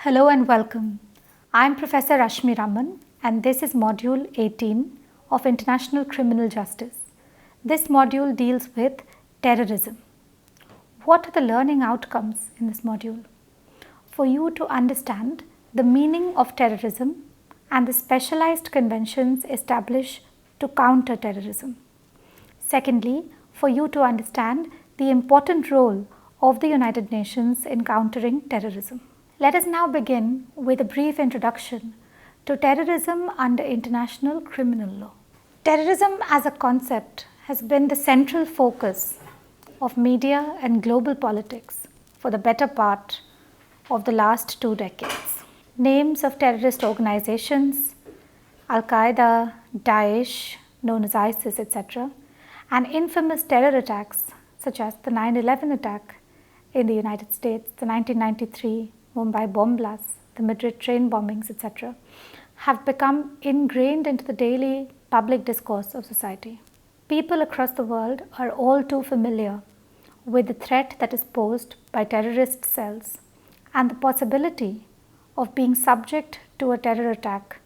Hello and welcome. I am Professor Rashmi Raman and this is Module 18 of International Criminal Justice. This module deals with terrorism. What are the learning outcomes in this module? For you to understand the meaning of terrorism and the specialized conventions established to counter terrorism. Secondly, for you to understand the important role of the United Nations in countering terrorism. Let us now begin with a brief introduction to terrorism under international criminal law. Terrorism as a concept has been the central focus of media and global politics for the better part of the last 2 decades. Names of terrorist organizations, Al-Qaeda, Daesh, known as ISIS, etc., and infamous terror attacks such as the 9/11 attack in the United States, the 1993 Mumbai bomb blasts, the Madrid train bombings, etc., have become ingrained into the daily public discourse of society. People across the world are all too familiar with the threat that is posed by terrorist cells, and the possibility of being subject to a terror attack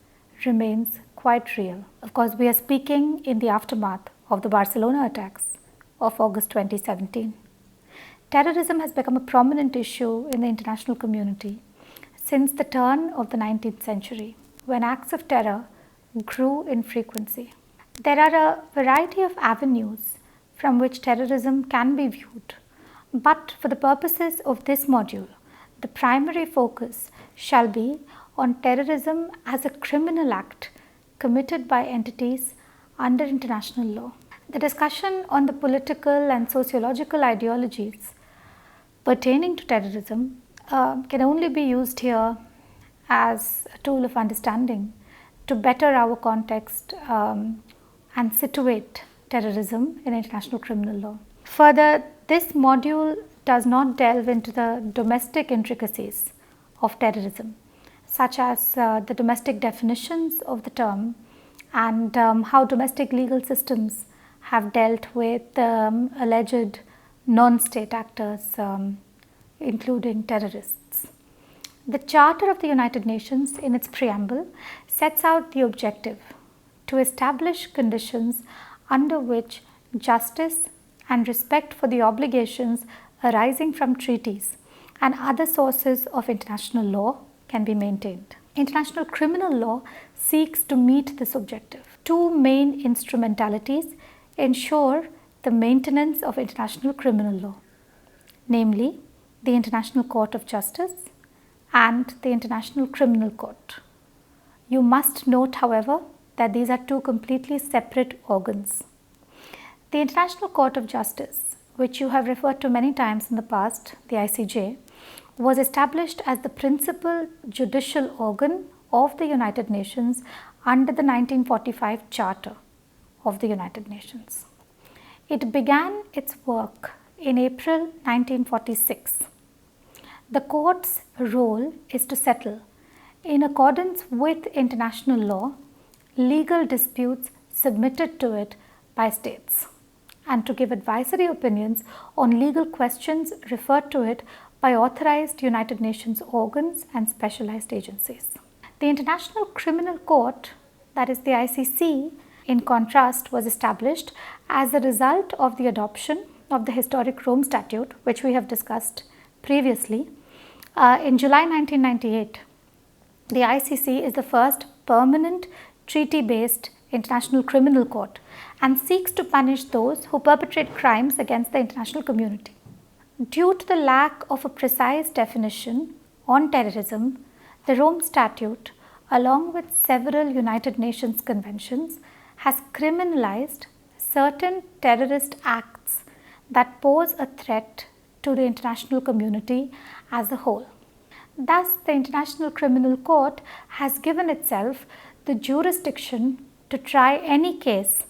remains quite real. Of course, we are speaking in the aftermath of the Barcelona attacks of August 2017. Terrorism has become a prominent issue in the international community since the turn of the 19th century, when acts of terror grew in frequency. There are a variety of avenues from which terrorism can be viewed, but for the purposes of this module, the primary focus shall be on terrorism as a criminal act committed by entities under international law. The discussion on the political and sociological ideologies pertaining to terrorism can only be used here as a tool of understanding to better our context and situate terrorism in international criminal law. Further, this module does not delve into the domestic intricacies of terrorism, such as the domestic definitions of the term and how domestic legal systems have dealt with alleged non-state actors, including terrorists. The Charter of the United Nations, in its preamble, sets out the objective to establish conditions under which justice and respect for the obligations arising from treaties and other sources of international law can be maintained. International criminal law seeks to meet this objective. 2 main instrumentalities ensure the maintenance of international criminal law, namely the International Court of Justice and the International Criminal Court. You must note, however, that these are 2 completely separate organs. The International Court of Justice, which you have referred to many times in the past, the ICJ, was established as the principal judicial organ of the United Nations under the 1945 Charter of the United Nations. It began its work in April 1946. The court's role is to settle, in accordance with international law, legal disputes submitted to it by states, and to give advisory opinions on legal questions referred to it by authorized United Nations organs and specialized agencies. The International Criminal Court, that is the ICC, in contrast, was established as a result of the adoption of the historic Rome Statute, which we have discussed previously. In July 1998, the ICC is the first permanent treaty-based international criminal court and seeks to punish those who perpetrate crimes against the international community. Due to the lack of a precise definition on terrorism, the Rome Statute, along with several United Nations conventions, has criminalized certain terrorist acts that pose a threat to the international community as a whole. Thus, the International Criminal Court has given itself the jurisdiction to try any case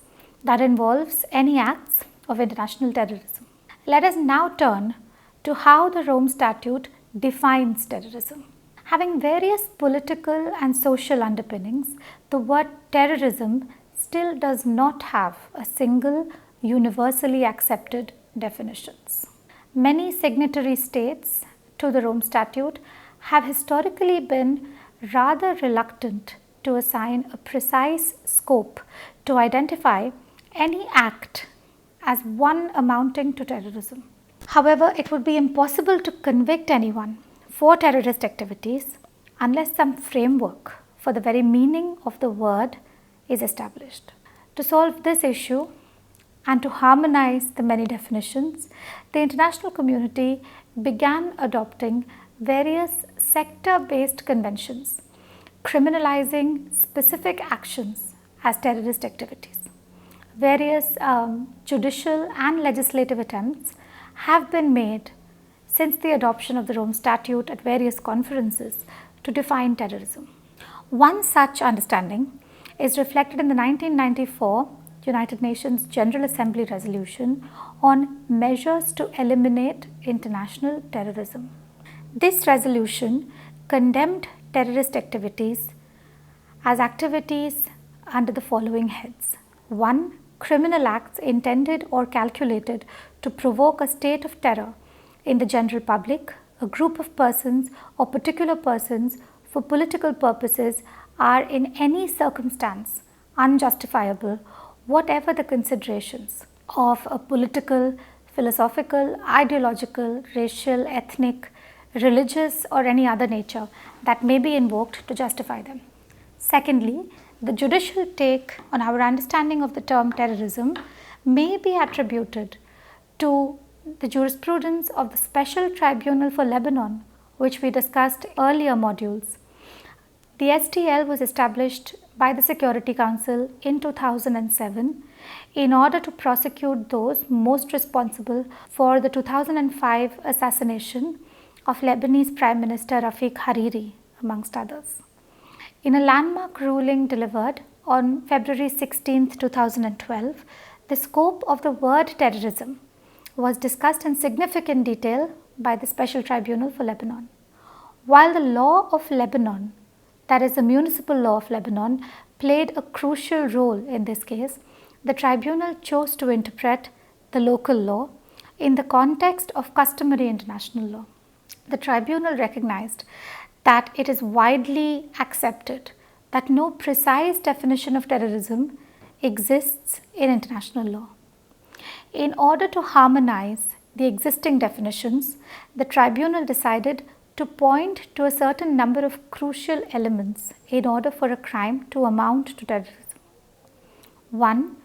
that involves any acts of international terrorism. Let us now turn to how the Rome Statute defines terrorism. Having various political and social underpinnings, the word terrorism still does not have a single universally accepted definitions. Many signatory states to the Rome Statute have historically been rather reluctant to assign a precise scope to identify any act as one amounting to terrorism. However, it would be impossible to convict anyone for terrorist activities unless some framework for the very meaning of the word is established. To solve this issue and to harmonize the many definitions, the international community began adopting various sector-based conventions criminalizing specific actions as terrorist activities. Various judicial and legislative attempts have been made since the adoption of the Rome Statute at various conferences to define terrorism. One such understanding is reflected in the 1994 United Nations General Assembly resolution on measures to eliminate international terrorism. This resolution condemned terrorist activities as activities under the following heads. 1. Criminal acts intended or calculated to provoke a state of terror in the general public, a group of persons or particular persons for political purposes are in any circumstance unjustifiable, whatever the considerations of a political, philosophical, ideological, racial, ethnic, religious or any other nature that may be invoked to justify them. Secondly, the judicial take on our understanding of the term terrorism may be attributed to the jurisprudence of the Special Tribunal for Lebanon, which we discussed earlier modules. The STL was established by the Security Council in 2007 in order to prosecute those most responsible for the 2005 assassination of Lebanese Prime Minister Rafiq Hariri, amongst others. In a landmark ruling delivered on February 16, 2012, the scope of the word terrorism was discussed in significant detail by the Special Tribunal for Lebanon. While the law of Lebanon, that is the municipal law of Lebanon, played a crucial role in this case, the tribunal chose to interpret the local law in the context of customary international law. The tribunal recognized that it is widely accepted that no precise definition of terrorism exists in international law. In order to harmonize the existing definitions, the tribunal decided to point to a certain number of crucial elements in order for a crime to amount to terrorism. 1.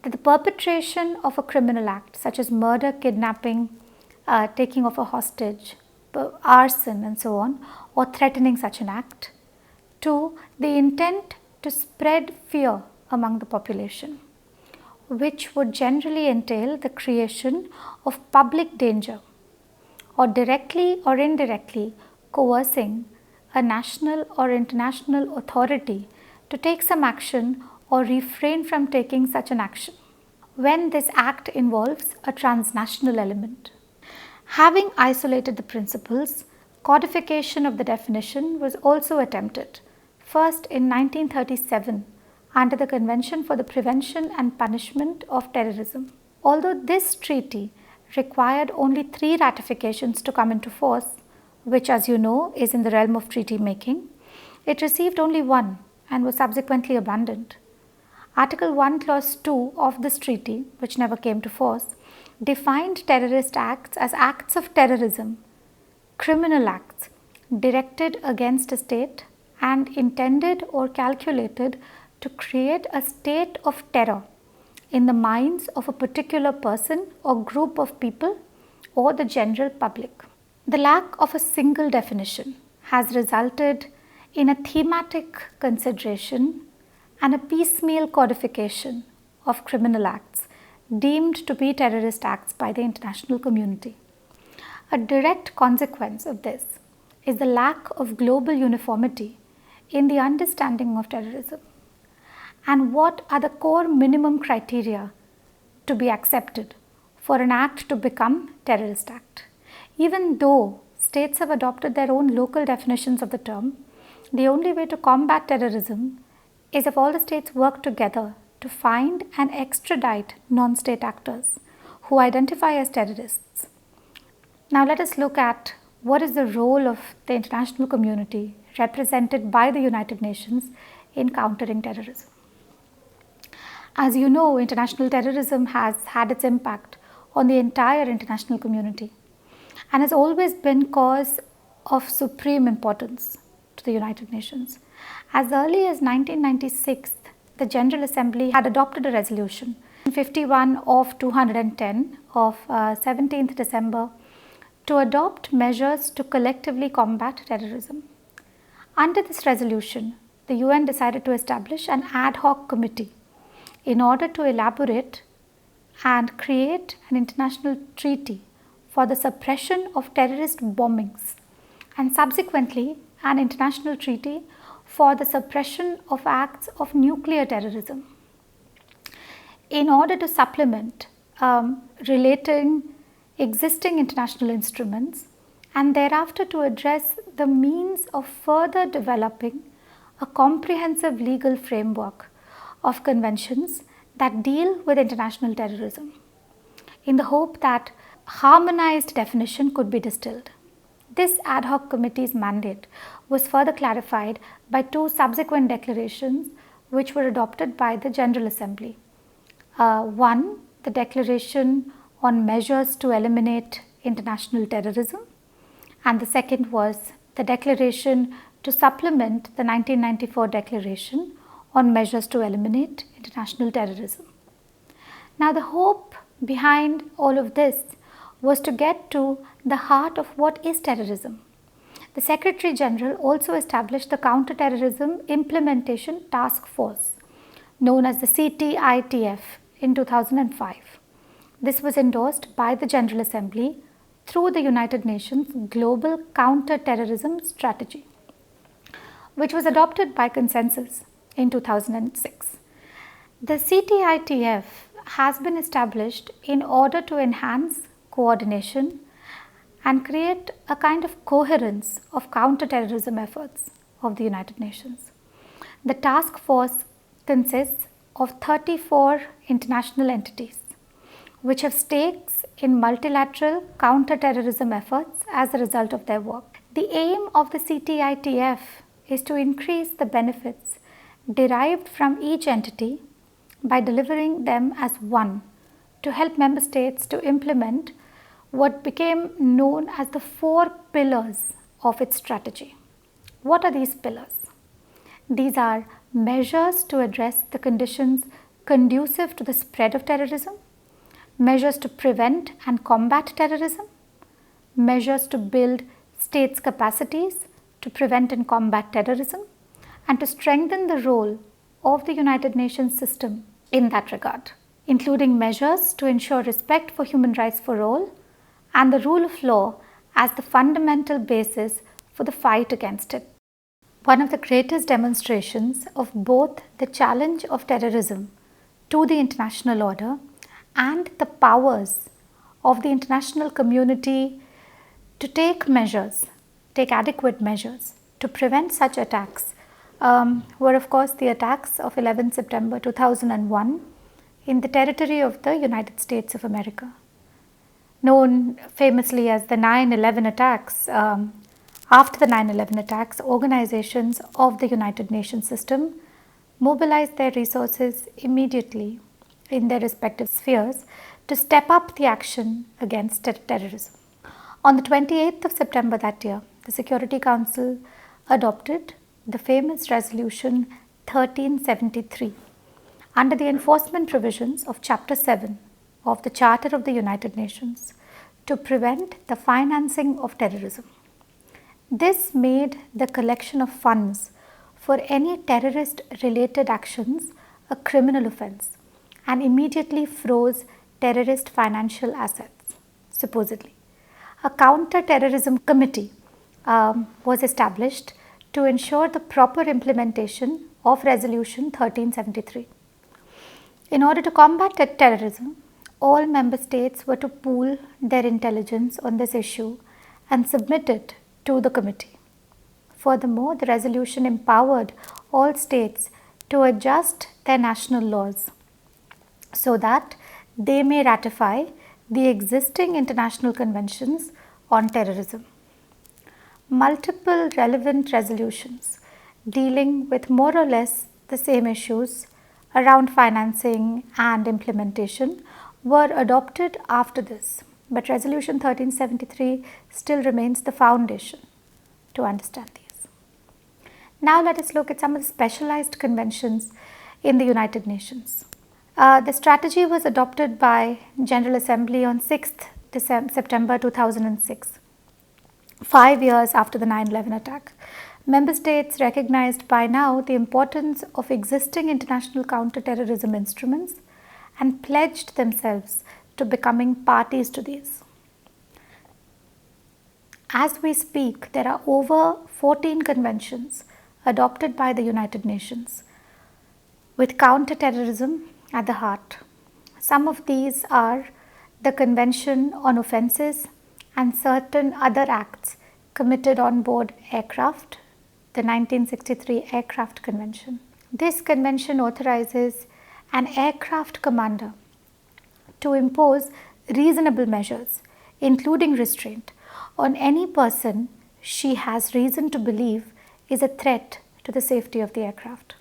That the perpetration of a criminal act such as murder, kidnapping, taking of a hostage, arson and so on, or threatening such an act. 2. The intent to spread fear among the population, which would generally entail the creation of public danger or directly or indirectly coercing a national or international authority to take some action or refrain from taking such an action when this act involves a transnational element. Having isolated the principles, codification of the definition was also attempted, first in 1937 under the Convention for the Prevention and Punishment of Terrorism. Although this treaty required only 3 ratifications to come into force, which as you know is in the realm of treaty making, it received only 1 and was subsequently abandoned. Article 1 Clause 2 of this treaty, which never came to force, defined terrorist acts as acts of terrorism, criminal acts directed against a state and intended or calculated to create a state of terror in the minds of a particular person or group of people or the general public. The lack of a single definition has resulted in a thematic consideration and a piecemeal codification of criminal acts deemed to be terrorist acts by the international community. A direct consequence of this is the lack of global uniformity in the understanding of terrorism and what are the core minimum criteria to be accepted for an act to become terrorist act. Even though states have adopted their own local definitions of the term, the only way to combat terrorism is if all the states work together to find and extradite non-state actors who identify as terrorists. Now let us look at what is the role of the international community represented by the United Nations in countering terrorism. As you know, international terrorism has had its impact on the entire international community and has always been cause of supreme importance to the United Nations. As early as 1996, the General Assembly had adopted a resolution 51 of 210 of 17th December to adopt measures to collectively combat terrorism. Under this resolution, the UN decided to establish an ad hoc committee in order to elaborate and create an international treaty for the suppression of terrorist bombings and subsequently an international treaty for the suppression of acts of nuclear terrorism in order to supplement relating existing international instruments and thereafter to address the means of further developing a comprehensive legal framework of conventions that deal with international terrorism in the hope that harmonized definition could be distilled. This ad hoc committee's mandate was further clarified by two subsequent declarations which were adopted by the General Assembly. One, the Declaration on Measures to Eliminate International Terrorism, and the second was the Declaration to supplement the 1994 Declaration on Measures to Eliminate International Terrorism. Now, the hope behind all of this was to get to the heart of what is terrorism. The Secretary General also established the Counter-Terrorism Implementation Task Force, known as the CTITF, in 2005. This was endorsed by the General Assembly through the United Nations Global Counter-Terrorism Strategy, which was adopted by consensus in 2006. The CTITF has been established in order to enhance coordination and create a kind of coherence of counter-terrorism efforts of the United Nations. The task force consists of 34 international entities which have stakes in multilateral counter-terrorism efforts as a result of their work. The aim of the CTITF is to increase the benefits derived from each entity by delivering them as one to help member states to implement what became known as the 4 pillars of its strategy. What are these pillars? These are measures to address the conditions conducive to the spread of terrorism, measures to prevent and combat terrorism, measures to build states' capacities to prevent and combat terrorism, and to strengthen the role of the United Nations system in that regard, including measures to ensure respect for human rights for all and the rule of law as the fundamental basis for the fight against it. One of the greatest demonstrations of both the challenge of terrorism to the international order and the powers of the international community to take adequate measures to prevent such attacks were of course the attacks of 11 September 2001 in the territory of the United States of America, known famously as the 9/11 attacks. After the 9/11 attacks, organizations of the United Nations system mobilized their resources immediately in their respective spheres to step up the action against terrorism. On the 28th of September that year, the Security Council adopted the famous Resolution 1373 under the enforcement provisions of Chapter 7 of the Charter of the United Nations to prevent the financing of terrorism. This made the collection of funds for any terrorist related actions a criminal offense and immediately froze terrorist financial assets, supposedly. A counter-terrorism committee was established to ensure the proper implementation of Resolution 1373. In order to combat terrorism, all member states were to pool their intelligence on this issue and submit it to the committee. Furthermore, the resolution empowered all states to adjust their national laws so that they may ratify the existing international conventions on terrorism. multiple relevant resolutions dealing with more or less the same issues around financing and implementation were adopted after this, but Resolution 1373 still remains the foundation to understand these. Now let us look at some of the specialized conventions in the United Nations. The strategy was adopted by General Assembly on 6th September 2006, 5 years after the 9/11 attack. Member states recognized by now the importance of existing international counter-terrorism instruments and pledged themselves to becoming parties to these. As we speak, there are over 14 conventions adopted by the United Nations with counter-terrorism at the heart. Some of these are the Convention on Offences and certain other acts committed on board aircraft, the 1963 Aircraft Convention. This convention authorizes an aircraft commander to impose reasonable measures, including restraint, on any person she has reason to believe is a threat to the safety of the aircraft.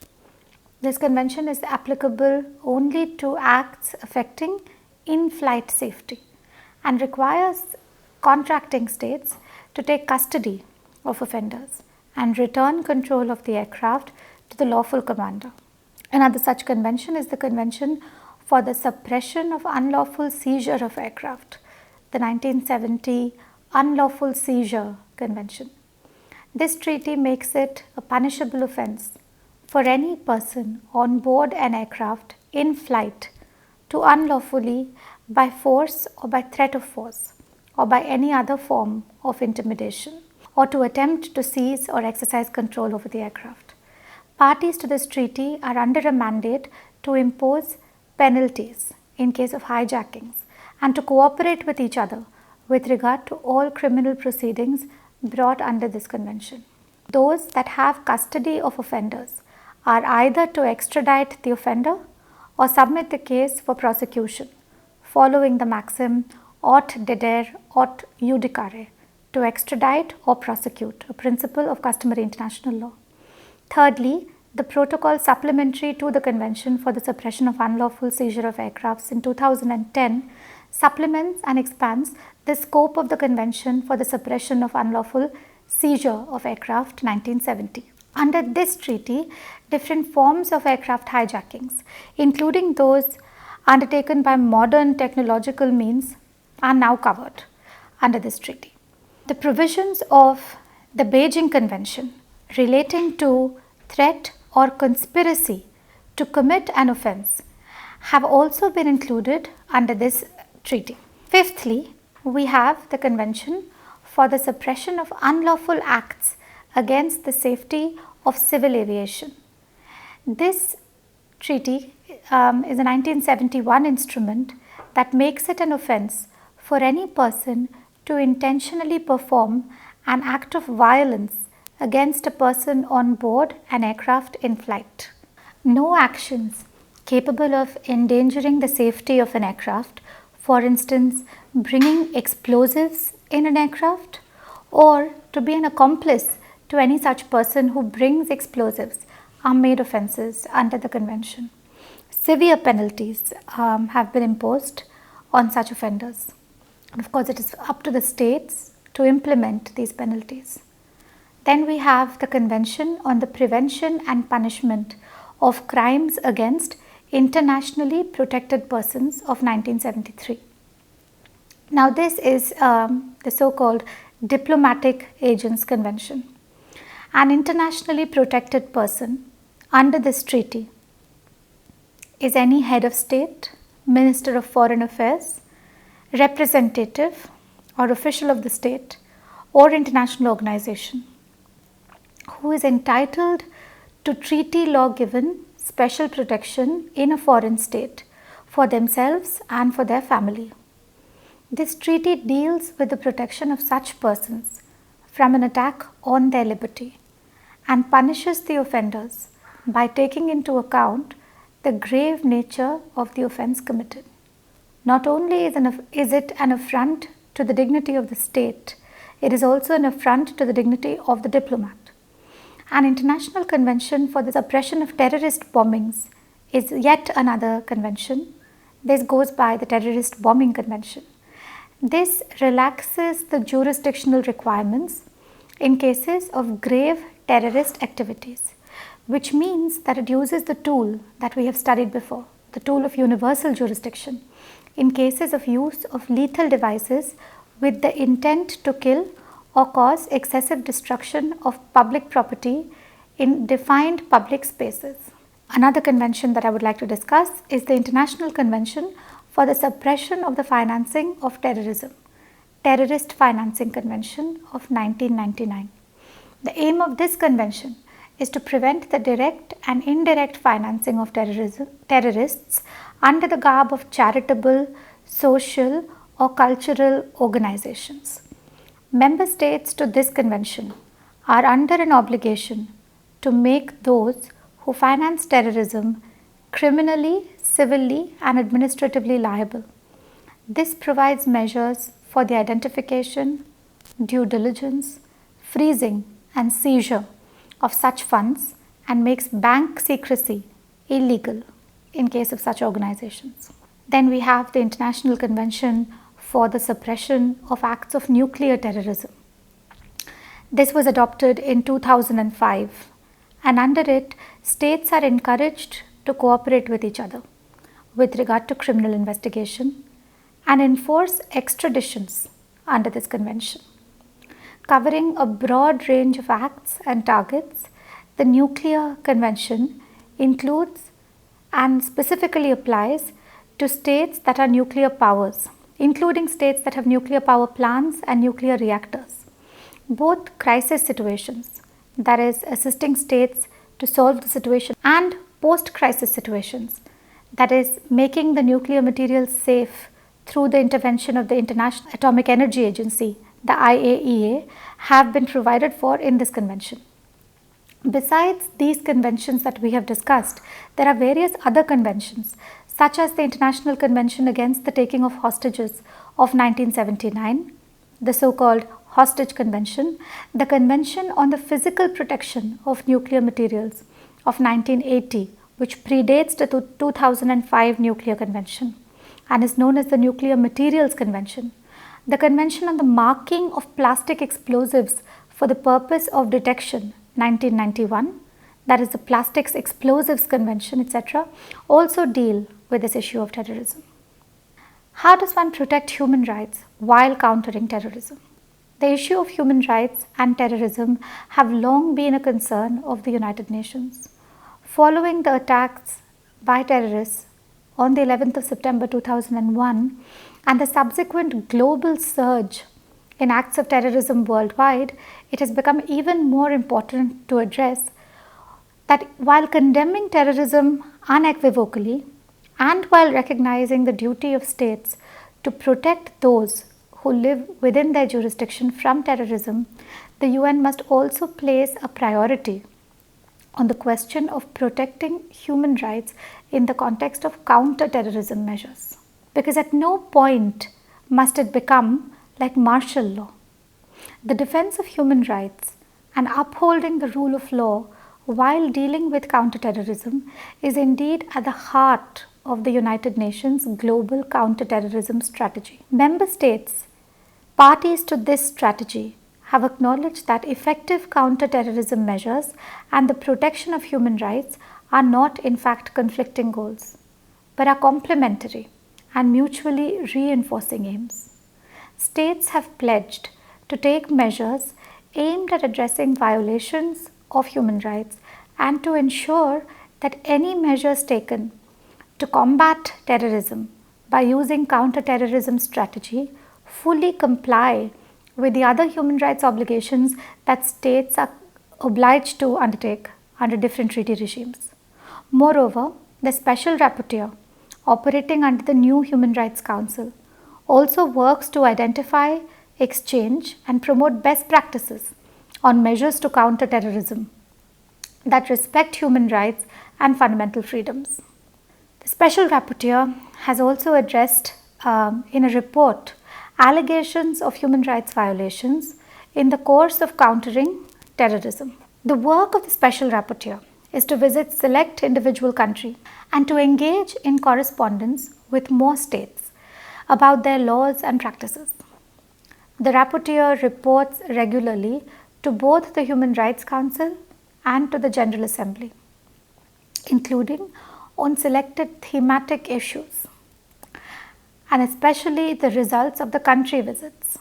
This convention is applicable only to acts affecting in-flight safety and requires contracting states to take custody of offenders and return control of the aircraft to the lawful commander. Another such convention is the Convention for the Suppression of Unlawful Seizure of Aircraft, the 1970 Unlawful Seizure Convention. This treaty makes it a punishable offense for any person on board an aircraft in flight to unlawfully, by force or by threat of force, or by any other form of intimidation, or to attempt to seize or exercise control over the aircraft. Parties to this treaty are under a mandate to impose penalties in case of hijackings and to cooperate with each other with regard to all criminal proceedings brought under this convention. Those that have custody of offenders are either to extradite the offender or submit the case for prosecution, following the maxim aut dedere aut judicare, to extradite or prosecute, a principle of customary international law. Thirdly, the protocol supplementary to the Convention for the Suppression of Unlawful Seizure of Aircrafts in 2010 supplements and expands the scope of the Convention for the Suppression of Unlawful Seizure of Aircraft 1970. Under this treaty, different forms of aircraft hijackings, including those undertaken by modern technological means, are now covered under this treaty. The provisions of the Beijing Convention relating to threat or conspiracy to commit an offense have also been included under this treaty. Fifthly, we have the Convention for the Suppression of Unlawful Acts against the Safety of Civil Aviation. This treaty is a 1971 instrument that makes it an offense for any person to intentionally perform an act of violence against a person on board an aircraft in flight. No actions capable of endangering the safety of an aircraft, for instance, bringing explosives in an aircraft, or to be an accomplice to any such person who brings explosives, are made offenses under the convention. Severe penalties have been imposed on such offenders. And of course, it is up to the states to implement these penalties. Then we have the Convention on the Prevention and Punishment of Crimes Against Internationally Protected Persons of 1973. Now, this is the so-called Diplomatic Agents Convention. An internationally protected person under this treaty is any head of state, Minister of Foreign Affairs, representative or official of the state or international organization who is entitled to treaty law given special protection in a foreign state for themselves and for their family. This treaty deals with the protection of such persons from an attack on their liberty and punishes the offenders by taking into account the grave nature of the offense committed. Not only is it an affront to the dignity of the state It is also an affront to the dignity of the diplomat. An international convention for the suppression of terrorist bombings is yet another convention. This goes by the Terrorist Bombing Convention. This relaxes the jurisdictional requirements in cases of grave terrorist activities, which means that it uses the tool that we have studied before, the tool of universal jurisdiction, in cases of use of lethal devices with the intent to kill or cause excessive destruction of public property in defined public spaces. Another convention that I would like to discuss is the International Convention for the Suppression of the Financing of Terrorism, Terrorist Financing Convention of 1999. The aim of this convention is to prevent the direct and indirect financing of terrorists under the garb of charitable, social, or cultural organizations. Member states to this convention are under an obligation to make those who finance terrorism criminally, civilly, and administratively liable. This provides measures for the identification, due diligence, freezing, and seizure of such funds and makes bank secrecy illegal in case of such organizations. Then we have the International Convention for the Suppression of Acts of Nuclear Terrorism. This was adopted in 2005, and under it, states are encouraged to cooperate with each other with regard to criminal investigation and enforce extraditions under this convention. Covering a broad range of acts and targets, the Nuclear Convention includes and specifically applies to states that are nuclear powers, including states that have nuclear power plants and nuclear reactors. Both crisis situations, that is, assisting states to solve the situation, and post-crisis situations, that is, making the nuclear materials safe through the intervention of the International Atomic Energy Agency, the IAEA, have been provided for in this convention. Besides these conventions that we have discussed, there are various other conventions, such as the International Convention Against the Taking of Hostages of 1979, the so-called Hostage Convention, the Convention on the Physical Protection of Nuclear Materials of 1980, which predates the 2005 Nuclear Convention and is known as the Nuclear Materials Convention, the Convention on the Marking of Plastic Explosives for the Purpose of Detection 1991, that is the Plastics Explosives Convention, etc., also deal with this issue of terrorism. How does one protect human rights while countering terrorism? The issue of human rights and terrorism have long been a concern of the United Nations. Following the attacks by terrorists on the 11th of September 2001 and the subsequent global surge in acts of terrorism worldwide, it has become even more important to address that while condemning terrorism unequivocally and while recognizing the duty of states to protect those who live within their jurisdiction from terrorism, the UN must also place a priority on the question of protecting human rights in the context of counter-terrorism measures. Because at no point must it become like martial law. The defense of human rights and upholding the rule of law while dealing with counterterrorism is indeed at the heart of the United Nations global counterterrorism strategy. Member states, parties to this strategy, have acknowledged that effective counterterrorism measures and the protection of human rights are not in fact conflicting goals, but are complementary and mutually reinforcing aims. States have pledged to take measures aimed at addressing violations of human rights and to ensure that any measures taken to combat terrorism by using counterterrorism strategy fully comply with the other human rights obligations that states are obliged to undertake under different treaty regimes. Moreover, the Special Rapporteur operating under the new Human Rights Council also works to identify, exchange, and promote best practices on measures to counter terrorism that respect human rights and fundamental freedoms. The Special Rapporteur has also addressed in a report allegations of human rights violations in the course of countering terrorism. The work of the Special Rapporteur is to visit select individual countries and to engage in correspondence with more states about their laws and practices. The Rapporteur reports regularly to both the Human Rights Council and to the General Assembly, including on selected thematic issues, and especially the results of the country visits.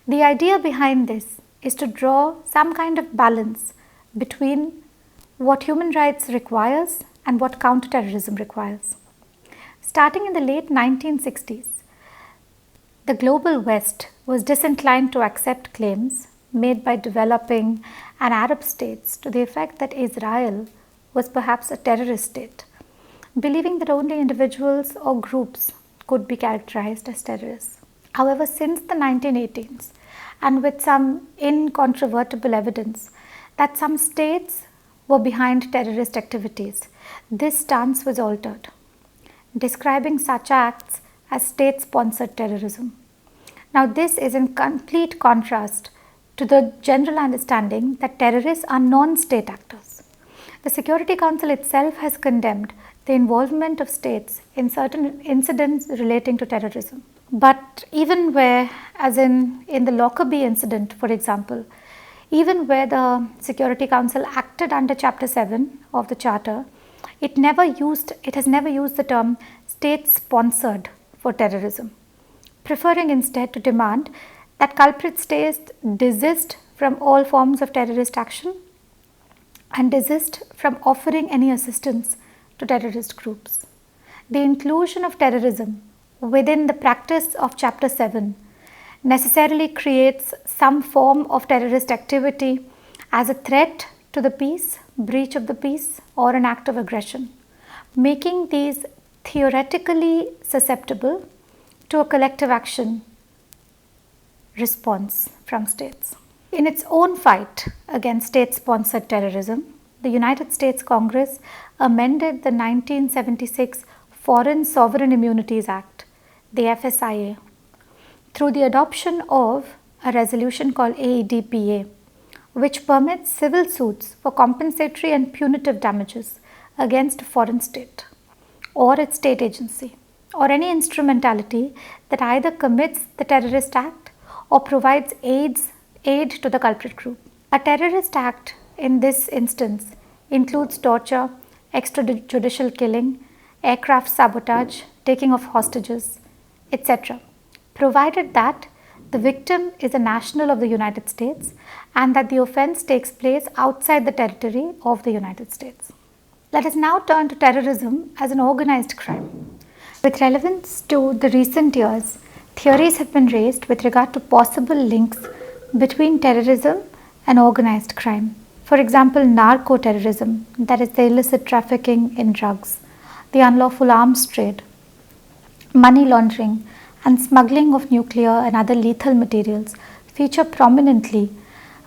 The idea behind this is to draw some kind of balance between what human rights requires and what counterterrorism requires. Starting in the late 1960s, the global West was disinclined to accept claims made by developing and Arab states to the effect that Israel was perhaps a terrorist state, believing that only individuals or groups could be characterized as terrorists. However, since the 1980s, and with some incontrovertible evidence that some states were behind terrorist activities, this stance was altered, describing such acts as state-sponsored terrorism. Now, this is in complete contrast to the general understanding that terrorists are non-state actors. The Security Council itself has condemned the involvement of states in certain incidents relating to terrorism. But even where, as in the Lockerbie incident, for example, even where the Security Council acted under Chapter 7 of the Charter, it has never used the term state-sponsored for terrorism, preferring instead to demand that culprit states desist from all forms of terrorist action and desist from offering any assistance to terrorist groups. The inclusion of terrorism within the practice of Chapter 7 necessarily creates some form of terrorist activity as a threat to the peace, breach of the peace, or an act of aggression, making these theoretically susceptible to a collective action response from states. In its own fight against state-sponsored terrorism, the United States Congress amended the 1976 Foreign Sovereign Immunities Act, the FSIA, through the adoption of a resolution called AEDPA, which permits civil suits for compensatory and punitive damages against a foreign state or its state agency or any instrumentality that either commits the terrorist act or provides aid to the culprit group. A terrorist act in this instance includes torture, extrajudicial killing, aircraft sabotage, taking of hostages, etc., provided that the victim is a national of the United States and that the offense takes place outside the territory of the United States. Let us now turn to terrorism as an organized crime. With relevance to the recent years, theories have been raised with regard to possible links between terrorism and organized crime. For example, narco-terrorism, that is the illicit trafficking in drugs, the unlawful arms trade, money laundering, and smuggling of nuclear and other lethal materials feature prominently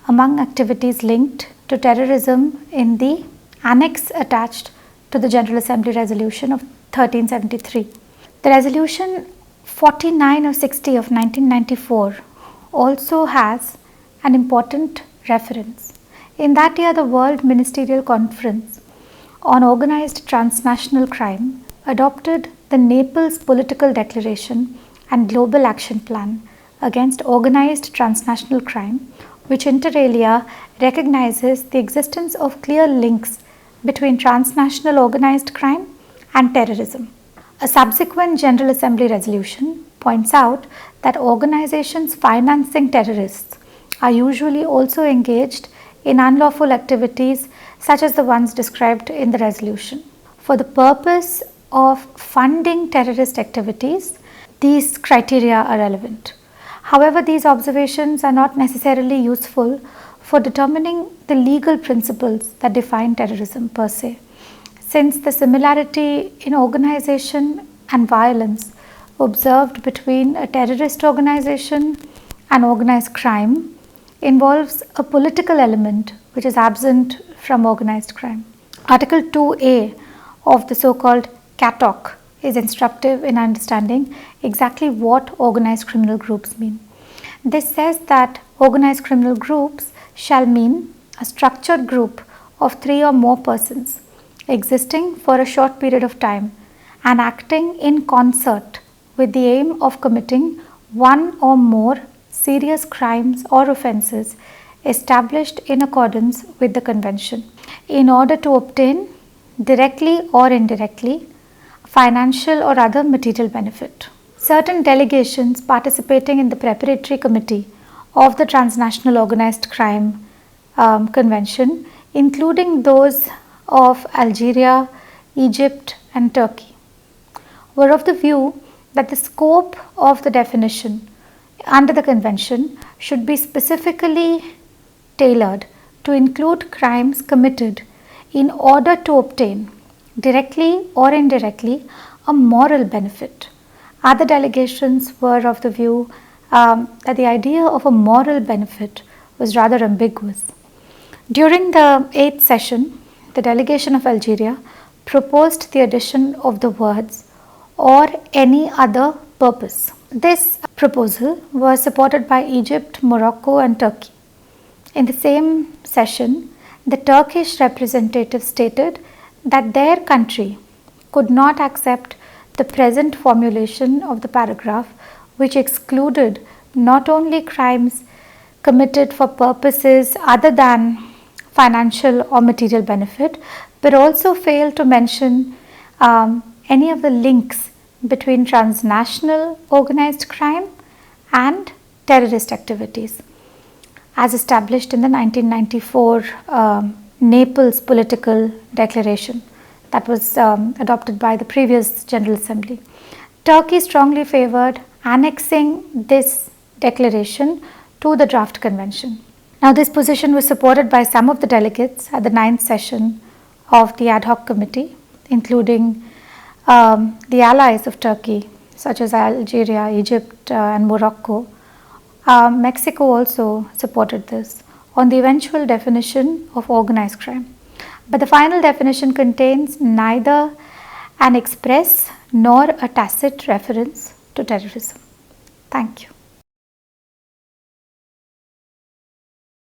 among activities linked to terrorism in the annex attached to the General Assembly Resolution of 1373. The Resolution 49 or 60 of 1994 also has an important reference. In that year, the World Ministerial Conference on Organized Transnational Crime adopted the Naples Political Declaration and Global Action Plan against organized transnational crime, which inter alia recognizes the existence of clear links between transnational organized crime and terrorism. A subsequent General Assembly resolution points out that organizations financing terrorists are usually also engaged in unlawful activities such as the ones described in the resolution. For the purpose of funding terrorist activities, these criteria are relevant. However, these observations are not necessarily useful for determining the legal principles that define terrorism per se, since the similarity in organization and violence observed between a terrorist organization and organized crime involves a political element which is absent from organized crime. Article 2A of the so-called CATOC is instructive in understanding exactly what organized criminal groups mean. This says that organized criminal groups shall mean a structured group of 3 or more persons existing for a short period of time and acting in concert with the aim of committing one or more serious crimes or offences established in accordance with the Convention in order to obtain directly or indirectly financial or other material benefit. Certain delegations participating in the preparatory committee of the Transnational Organized Crime Convention, including those of Algeria, Egypt, and Turkey, were of the view that the scope of the definition under the Convention should be specifically tailored to include crimes committed in order to obtain, directly or indirectly, a moral benefit. Other delegations were of the view that the idea of a moral benefit was rather ambiguous. During the 8th session, the delegation of Algeria proposed the addition of the words or any other purpose. This proposal was supported by Egypt, Morocco, and Turkey. In the same session, the Turkish representative stated that their country could not accept the present formulation of the paragraph, which excluded not only crimes committed for purposes other than financial or material benefit, but also failed to mention any of the links between transnational organized crime and terrorist activities, as established in the 1994 Naples Political Declaration that was adopted by the previous General Assembly. Turkey strongly favored annexing this declaration to the draft convention. Now, this position was supported by some of the delegates at the 9th session of the ad hoc committee, including the allies of Turkey, such as Algeria, Egypt, and Morocco. Mexico also supported this on the eventual definition of organized crime. But the final definition contains neither an express nor a tacit reference to terrorism. Thank you.